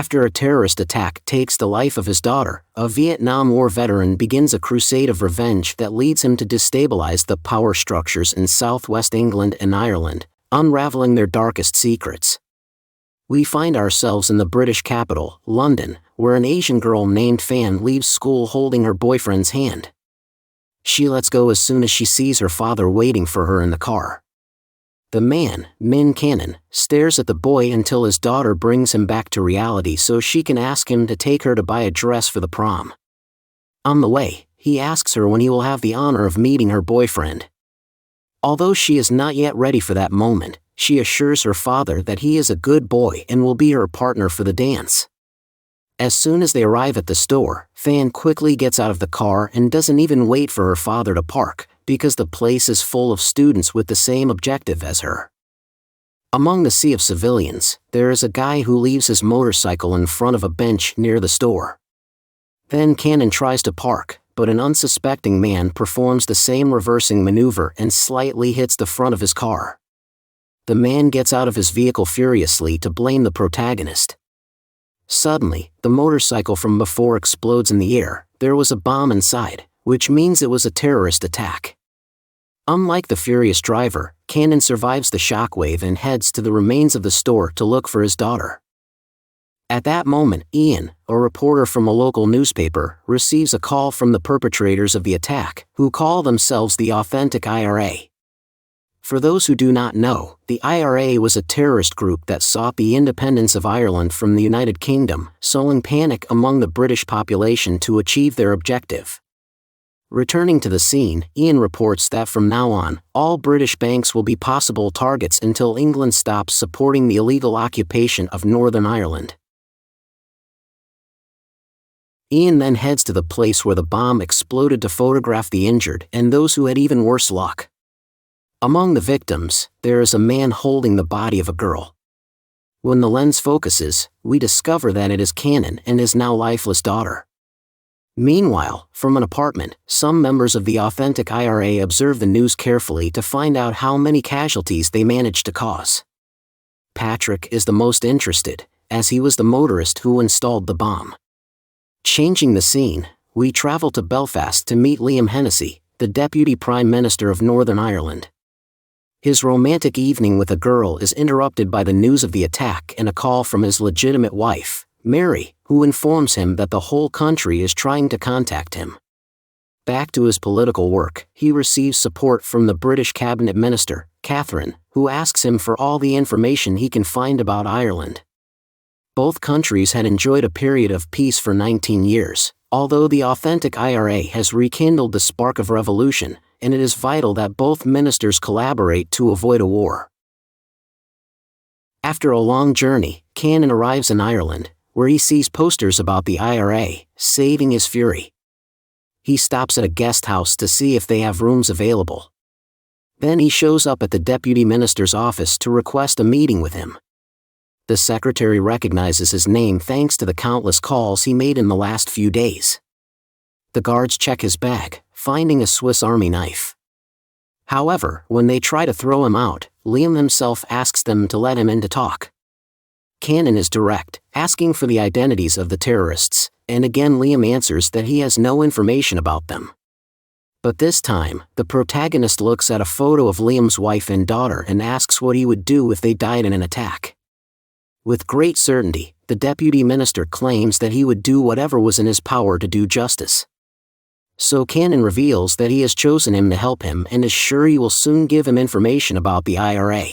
After a terrorist attack takes the life of his daughter, a Vietnam War veteran begins a crusade of revenge that leads him to destabilize the power structures in southwest England and Ireland, unraveling their darkest secrets. We find ourselves in the British capital, London, where an Asian girl named Fan leaves school holding her boyfriend's hand. She lets go as soon as she sees her father waiting for her in the car. The man, Min Cannon, stares at the boy until his daughter brings him back to reality so she can ask him to take her to buy a dress for the prom. On the way, he asks her when he will have the honor of meeting her boyfriend. Although she is not yet ready for that moment, she assures her father that he is a good boy and will be her partner for the dance. As soon as they arrive at the store, Fan quickly gets out of the car and doesn't even wait for her father to park, because the place is full of students with the same objective as her. Among the sea of civilians, there is a guy who leaves his motorcycle in front of a bench near the store. Then Cannon tries to park, but an unsuspecting man performs the same reversing maneuver and slightly hits the front of his car. The man gets out of his vehicle furiously to blame the protagonist. Suddenly, the motorcycle from before explodes in the air. There was a bomb inside, which means it was a terrorist attack. Unlike the furious driver, Cannon survives the shockwave and heads to the remains of the store to look for his daughter. At that moment, Ian, a reporter from a local newspaper, receives a call from the perpetrators of the attack, who call themselves the Authentic IRA. For those who do not know, the IRA was a terrorist group that sought the independence of Ireland from the United Kingdom, sowing panic among the British population to achieve their objective. Returning to the scene, Ian reports that from now on, all British banks will be possible targets until England stops supporting the illegal occupation of Northern Ireland. Ian then heads to the place where the bomb exploded to photograph the injured and those who had even worse luck. Among the victims, there is a man holding the body of a girl. When the lens focuses, we discover that it is Cannon and his now lifeless daughter. Meanwhile, from an apartment, some members of the Authentic IRA observe the news carefully to find out how many casualties they managed to cause. Patrick is the most interested, as he was the motorist who installed the bomb. Changing the scene, we travel to Belfast to meet Liam Hennessy, the Deputy Prime Minister of Northern Ireland. His romantic evening with a girl is interrupted by the news of the attack and a call from his legitimate wife, Mary, who informs him that the whole country is trying to contact him. Back to his political work, he receives support from the British Cabinet Minister, Catherine, who asks him for all the information he can find about Ireland. Both countries had enjoyed a period of peace for 19 years, although the Authentic IRA has rekindled the spark of revolution, and it is vital that both ministers collaborate to avoid a war. After a long journey, Cannon arrives in Ireland, where he sees posters about the IRA, saving his fury. He stops at a guest house to see if they have rooms available. Then he shows up at the deputy minister's office to request a meeting with him. The secretary recognizes his name thanks to the countless calls he made in the last few days. The guards check his bag, finding a Swiss Army knife. However, when they try to throw him out, Liam himself asks them to let him in to talk. Cannon is direct, asking for the identities of the terrorists, and again Liam answers that he has no information about them. But this time, the protagonist looks at a photo of Liam's wife and daughter and asks what he would do if they died in an attack. With great certainty, the deputy minister claims that he would do whatever was in his power to do justice. So Cannon reveals that he has chosen him to help him and is sure he will soon give him information about the IRA.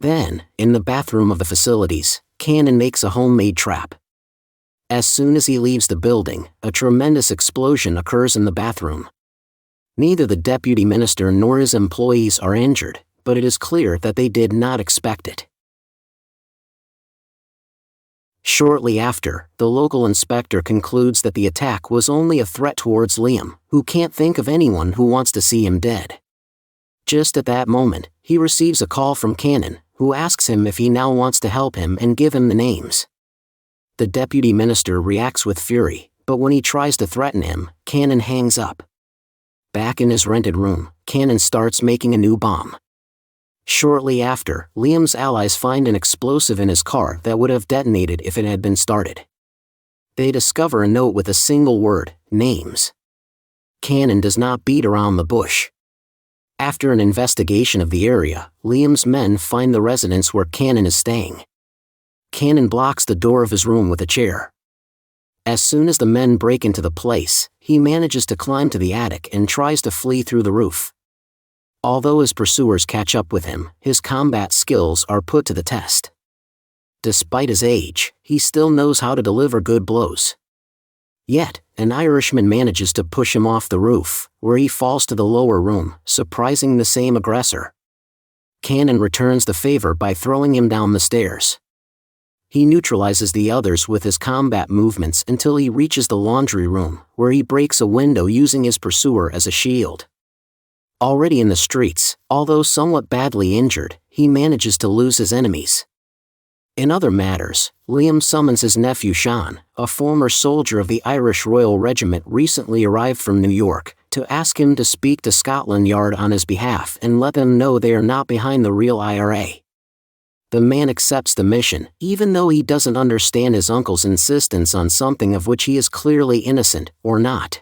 Then, in the bathroom of the facilities, Cannon makes a homemade trap. As soon as he leaves the building, a tremendous explosion occurs in the bathroom. Neither the deputy minister nor his employees are injured, but it is clear that they did not expect it. Shortly after, the local inspector concludes that the attack was only a threat towards Liam, who can't think of anyone who wants to see him dead. Just at that moment, he receives a call from Cannon, who asks him if he now wants to help him and give him the names. The deputy minister reacts with fury, but when he tries to threaten him, Cannon hangs up. Back in his rented room, Cannon starts making a new bomb. Shortly after, Liam's allies find an explosive in his car that would have detonated if it had been started. They discover a note with a single word, names. Cannon does not beat around the bush. After an investigation of the area, Liam's men find the residence where Cannon is staying. Cannon blocks the door of his room with a chair. As soon as the men break into the place, he manages to climb to the attic and tries to flee through the roof. Although his pursuers catch up with him, his combat skills are put to the test. Despite his age, he still knows how to deliver good blows. Yet, an Irishman manages to push him off the roof, where he falls to the lower room, surprising the same aggressor. Cannon returns the favor by throwing him down the stairs. He neutralizes the others with his combat movements until he reaches the laundry room, where he breaks a window using his pursuer as a shield. Already in the streets, although somewhat badly injured, he manages to lose his enemies. In other matters, Liam summons his nephew Sean, a former soldier of the Irish Royal Regiment recently arrived from New York, to ask him to speak to Scotland Yard on his behalf and let them know they are not behind the real IRA. The man accepts the mission, even though he doesn't understand his uncle's insistence on something of which he is clearly innocent, or not.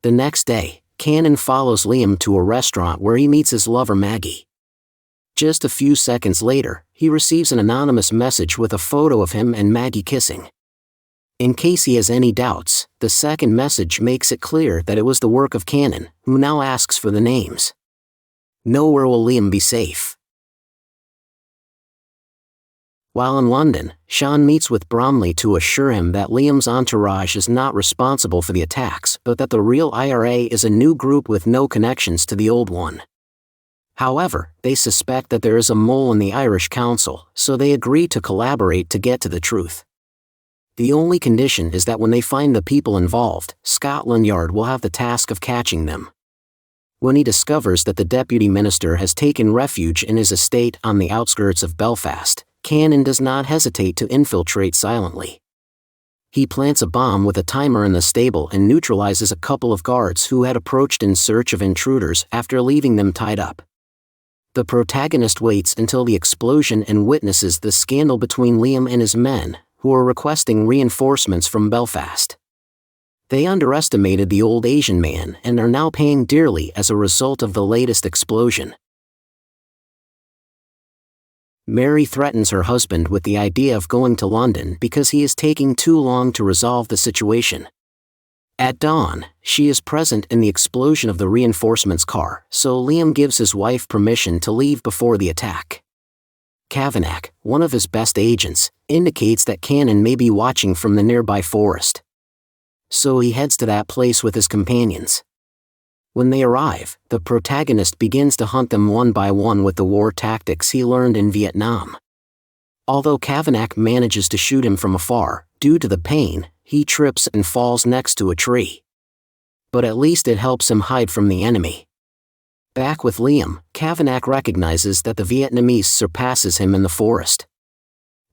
The next day, Cannon follows Liam to a restaurant where he meets his lover Maggie. Just a few seconds later, he receives an anonymous message with a photo of him and Maggie kissing. In case he has any doubts, the second message makes it clear that it was the work of Cannon, who now asks for the names. Nowhere will Liam be safe. While in London, Sean meets with Bromley to assure him that Liam's entourage is not responsible for the attacks, but that the real IRA is a new group with no connections to the old one. However, they suspect that there is a mole in the Irish Council, so they agree to collaborate to get to the truth. The only condition is that when they find the people involved, Scotland Yard will have the task of catching them. When he discovers that the Deputy Minister has taken refuge in his estate on the outskirts of Belfast, Cannon does not hesitate to infiltrate silently. He plants a bomb with a timer in the stable and neutralizes a couple of guards who had approached in search of intruders after leaving them tied up. The protagonist waits until the explosion and witnesses the scandal between Liam and his men, who are requesting reinforcements from Belfast. They underestimated the old Asian man and are now paying dearly as a result of the latest explosion. Mary threatens her husband with the idea of going to London because he is taking too long to resolve the situation. At dawn, she is present in the explosion of the reinforcements car, so Liam gives his wife permission to leave before the attack. Kavanagh, one of his best agents, indicates that Cannon may be watching from the nearby forest. So he heads to that place with his companions. When they arrive, the protagonist begins to hunt them one by one with the war tactics he learned in Vietnam. Although Kavanagh manages to shoot him from afar, due to the pain, he trips and falls next to a tree. But at least it helps him hide from the enemy. Back with Liam, Kavanagh recognizes that the Vietnamese surpasses him in the forest.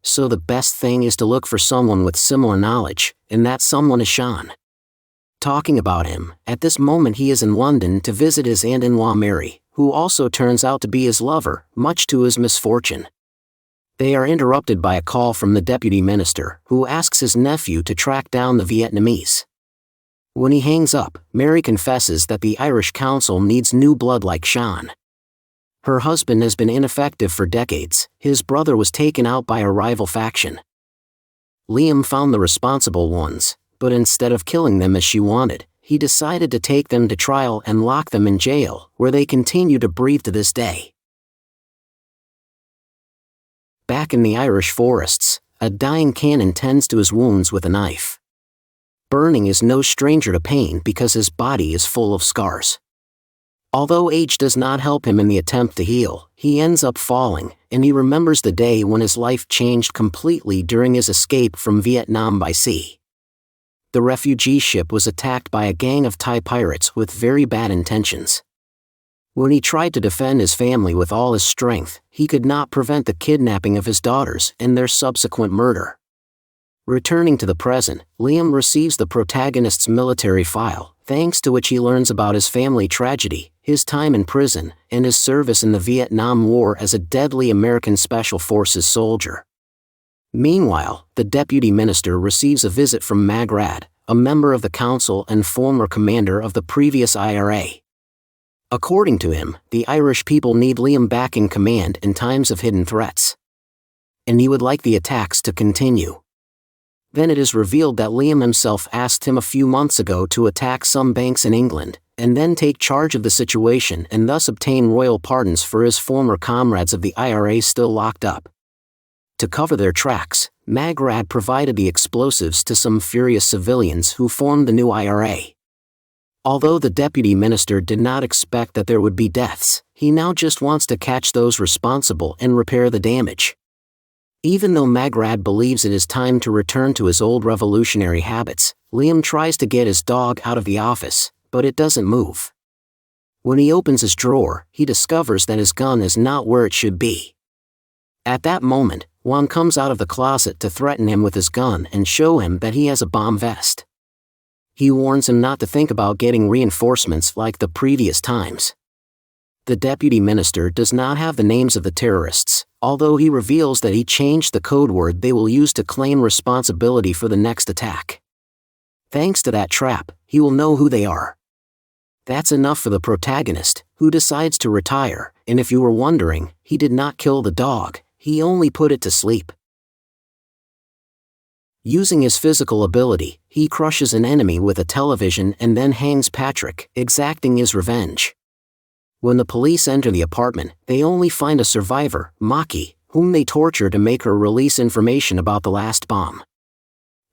So the best thing is to look for someone with similar knowledge, and that someone is Sean. Talking about him, at this moment he is in London to visit his aunt-in-law Mary, who also turns out to be his lover, much to his misfortune. They are interrupted by a call from the Deputy Minister, who asks his nephew to track down the Vietnamese. When he hangs up, Mary confesses that the Irish Council needs new blood like Sean. Her husband has been ineffective for decades, his brother was taken out by a rival faction. Liam found the responsible ones, but instead of killing them as she wanted, he decided to take them to trial and lock them in jail, where they continue to breathe to this day. Back in the Irish forests, a dying Cannon tends to his wounds with a knife. Burning is no stranger to pain because his body is full of scars. Although age does not help him in the attempt to heal, he ends up falling, and he remembers the day when his life changed completely during his escape from Vietnam by sea. The refugee ship was attacked by a gang of Thai pirates with very bad intentions. When he tried to defend his family with all his strength, he could not prevent the kidnapping of his daughters and their subsequent murder. Returning to the present, Liam receives the protagonist's military file, thanks to which he learns about his family tragedy, his time in prison, and his service in the Vietnam War as a deadly American Special Forces soldier. Meanwhile, the deputy minister receives a visit from Magrad, a member of the council and former commander of the previous IRA. According to him, the Irish people need Liam back in command in times of hidden threats, and he would like the attacks to continue. Then it is revealed that Liam himself asked him a few months ago to attack some banks in England, and then take charge of the situation and thus obtain royal pardons for his former comrades of the IRA still locked up. To cover their tracks, Magrad provided the explosives to some furious civilians who formed the new IRA. Although the deputy minister did not expect that there would be deaths, he now just wants to catch those responsible and repair the damage. Even though Magrad believes it is time to return to his old revolutionary habits, Liam tries to get his dog out of the office, but it doesn't move. When he opens his drawer, he discovers that his gun is not where it should be. At that moment, Quan comes out of the closet to threaten him with his gun and show him that he has a bomb vest. He warns him not to think about getting reinforcements like the previous times. The deputy minister does not have the names of the terrorists, although he reveals that he changed the code word they will use to claim responsibility for the next attack. Thanks to that trap, he will know who they are. That's enough for the protagonist, who decides to retire, and if you were wondering, he did not kill the dog, he only put it to sleep. Using his physical ability, he crushes an enemy with a television and then hangs Patrick, exacting his revenge. When the police enter the apartment, they only find a survivor, Maki, whom they torture to make her release information about the last bomb.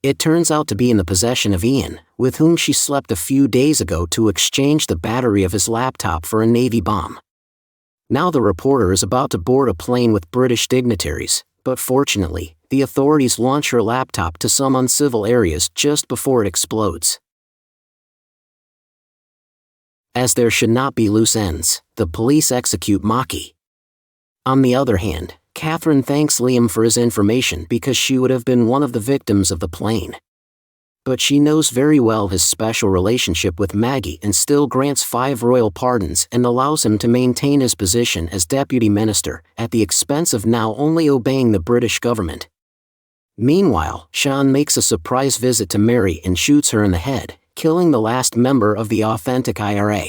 It turns out to be in the possession of Ian, with whom she slept a few days ago to exchange the battery of his laptop for a Navy bomb. Now the reporter is about to board a plane with British dignitaries, but fortunately, the authorities launch her laptop to some uncivil areas just before it explodes. As there should not be loose ends, the police execute Maki. On the other hand, Catherine thanks Liam for his information because she would have been one of the victims of the plane. But she knows very well his special relationship with Maggie and still grants 5 royal pardons and allows him to maintain his position as deputy minister, at the expense of now only obeying the British government. Meanwhile, Sean makes a surprise visit to Mary and shoots her in the head, killing the last member of the authentic IRA.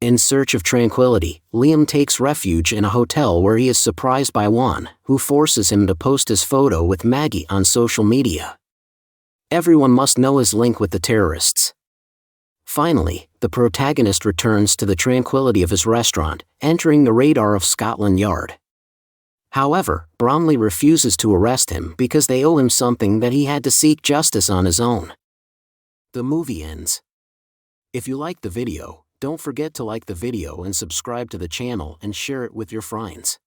In search of tranquility, Liam takes refuge in a hotel where he is surprised by Quan, who forces him to post his photo with Maggie on social media. Everyone must know his link with the terrorists. Finally, the protagonist returns to the tranquility of his restaurant, entering the radar of Scotland Yard. However, Bromley refuses to arrest him because they owe him something that he had to seek justice on his own. The movie ends. If you liked the video, don't forget to like the video and subscribe to the channel and share it with your friends.